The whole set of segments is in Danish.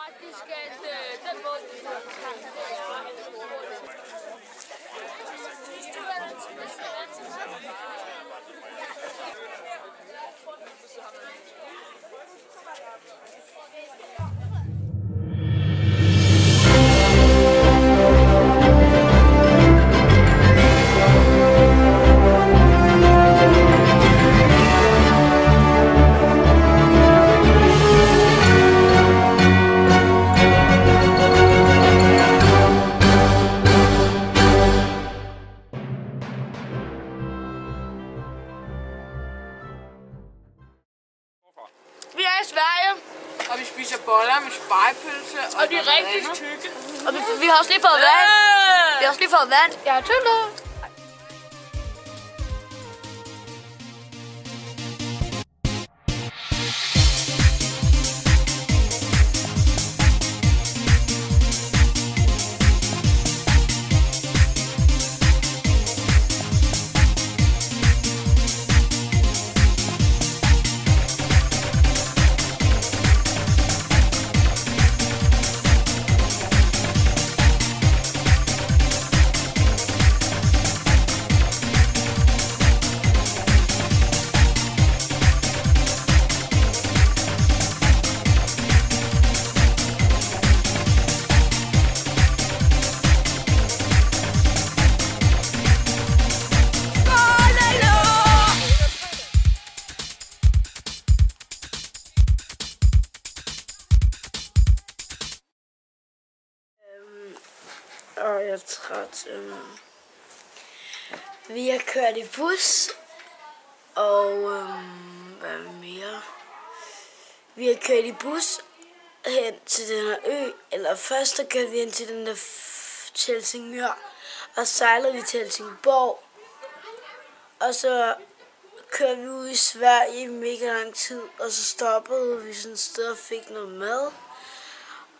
faktisk, at den måde, vi er i Sverige. Og vi spiser boller med spegepølse. Og de er rigtig tykke. Og vi har også lige fået vand. Vi har også lige fået vand. Jeg er tyndet. Og jeg er træt. Vi har kørt i bus, og hvad mere? Vi har kørt i bus hen til den her ø, eller først der kørte vi hen til den der til Helsingør, og sejlede vi til Helsingborg, og så kørte vi ud i Sverige i mega lang tid, og så stoppede vi sådan et sted og fik noget mad.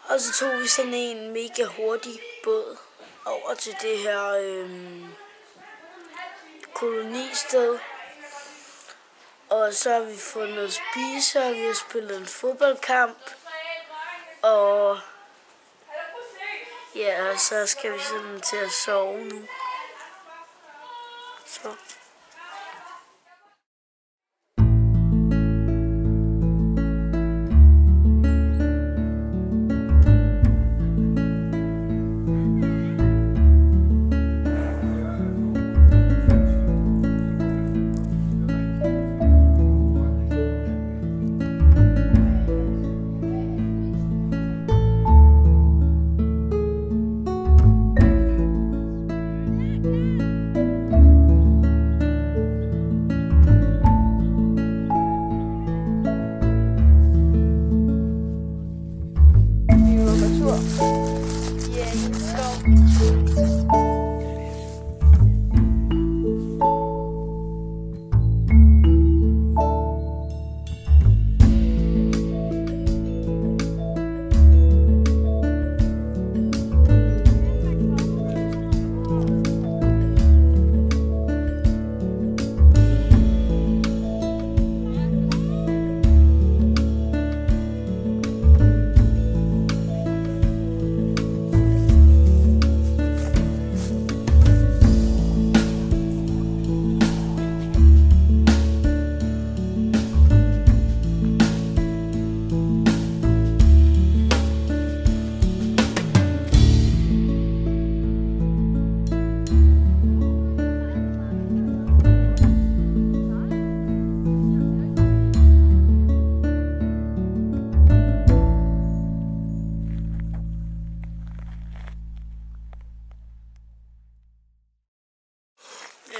Og så tog vi sådan en mega hurtig båd over til det her kolonisted. Og så har vi fået noget at spise, og vi har spillet en fodboldkamp. Og ja, så skal vi sådan til at sove nu. Så.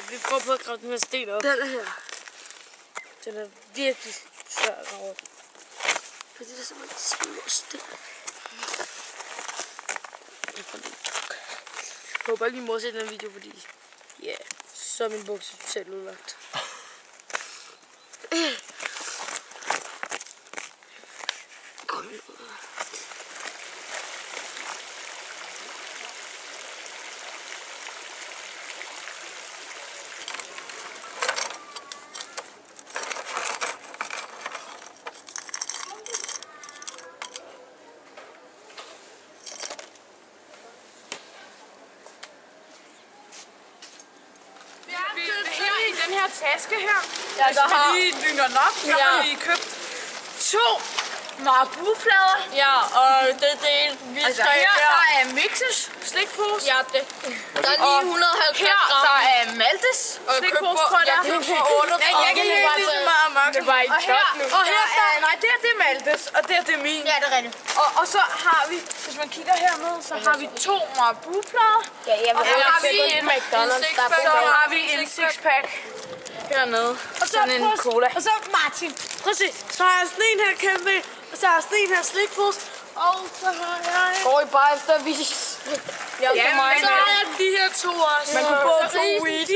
Vi prøver på at grave den her sten op. Den her. Den er virkelig svær at grave op. For det er simpelthen små sten. Jeg håber lige, mor ser den her video, fordi ja, så er min bukse totalt udlagt. Kom nu. her taske her. Ja, Hvis vi lige lynger den op, så har vi købt 2 marabu-flader. Ja, og det er det, vi Altså her, der er Mixes slikpose. Ja, det. Der er 950 her, gram. der er Maltes slikpose, tror jeg. Jeg købte for 8. Jeg kan ikke lige så meget mørkt. Det var ikke top nu. Og her, nej, det er Maltes, og det er min. Ja, det er rigtigt. Og så har vi, hvis man kigger hernede, så har vi 2 marabu-flader. Ja, jeg Og så har vi en McDonald's, så har vi en sixpack hernede. Og så en cola. Og så Martin, prøv at se. Så har jeg sådan en her kæmpe, og så har jeg sådan en her slikpose. Og så har jeg... Går I bare efter vis? Ja, så har jeg de her 2 også. Man kunne få 2 Weezy.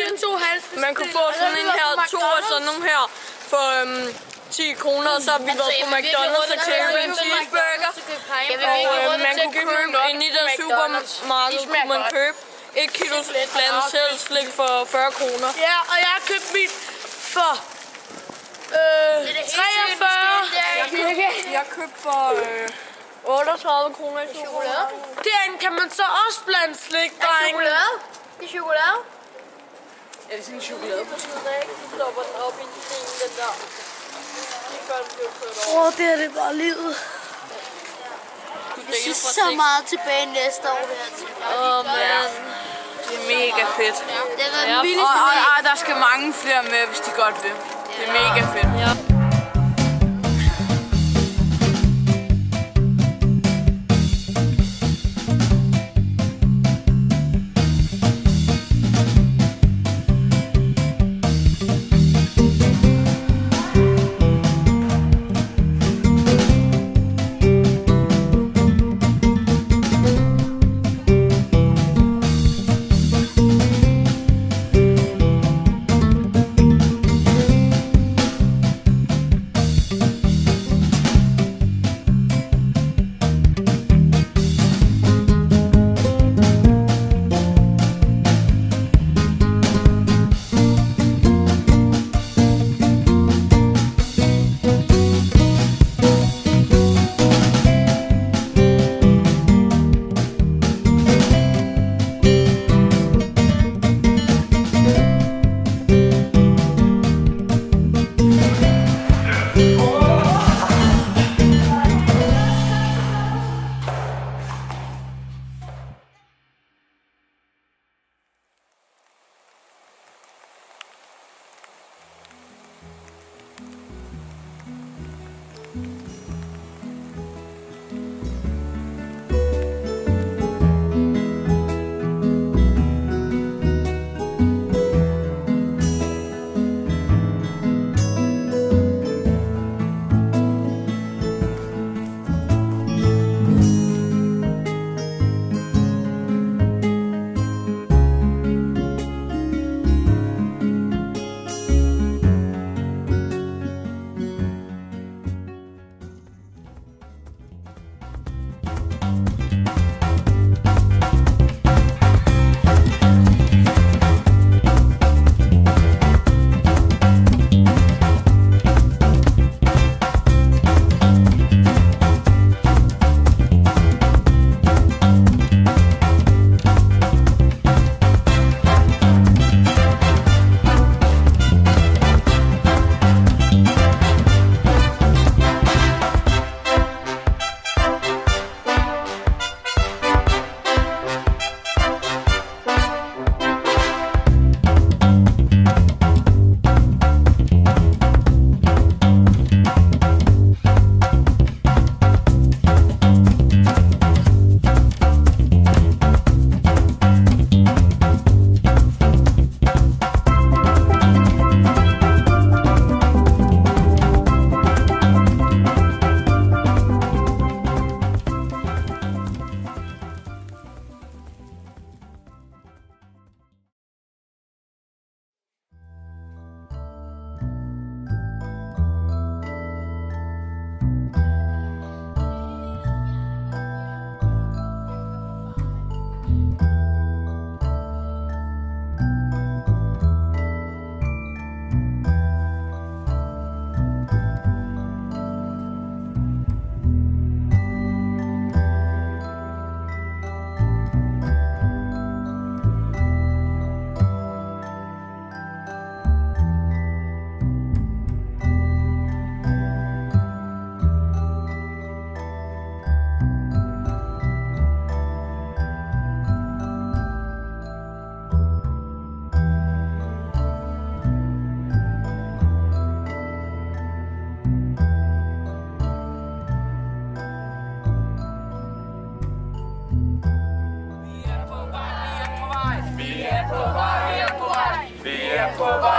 Man kunne få sådan en her 2 og sådan nogle her for 10 kroner, og så har vi været på McDonald's og købt en cheeseburger. Og man kunne købe inde i den supermarked, kunne man købe 1 kilo blandt selv slik for 40 kroner. Ja, og jeg har købt mit for 43. Jeg købte for 38 kroner i chokolade. Derinde kan man så også blande slik, drenge. Det er chokolade. Ja, det er sådan en chokolade. Du stopper den op i en sten, den der. Lige før den bliver kørt over. Det er det bare livet. Jeg synes så meget tilbage næste år her. Man. Det er mega fedt. Det er den vildeste Og der skal mange flere med, hvis de godt vil. Det er mega fedt. Ja. på vej.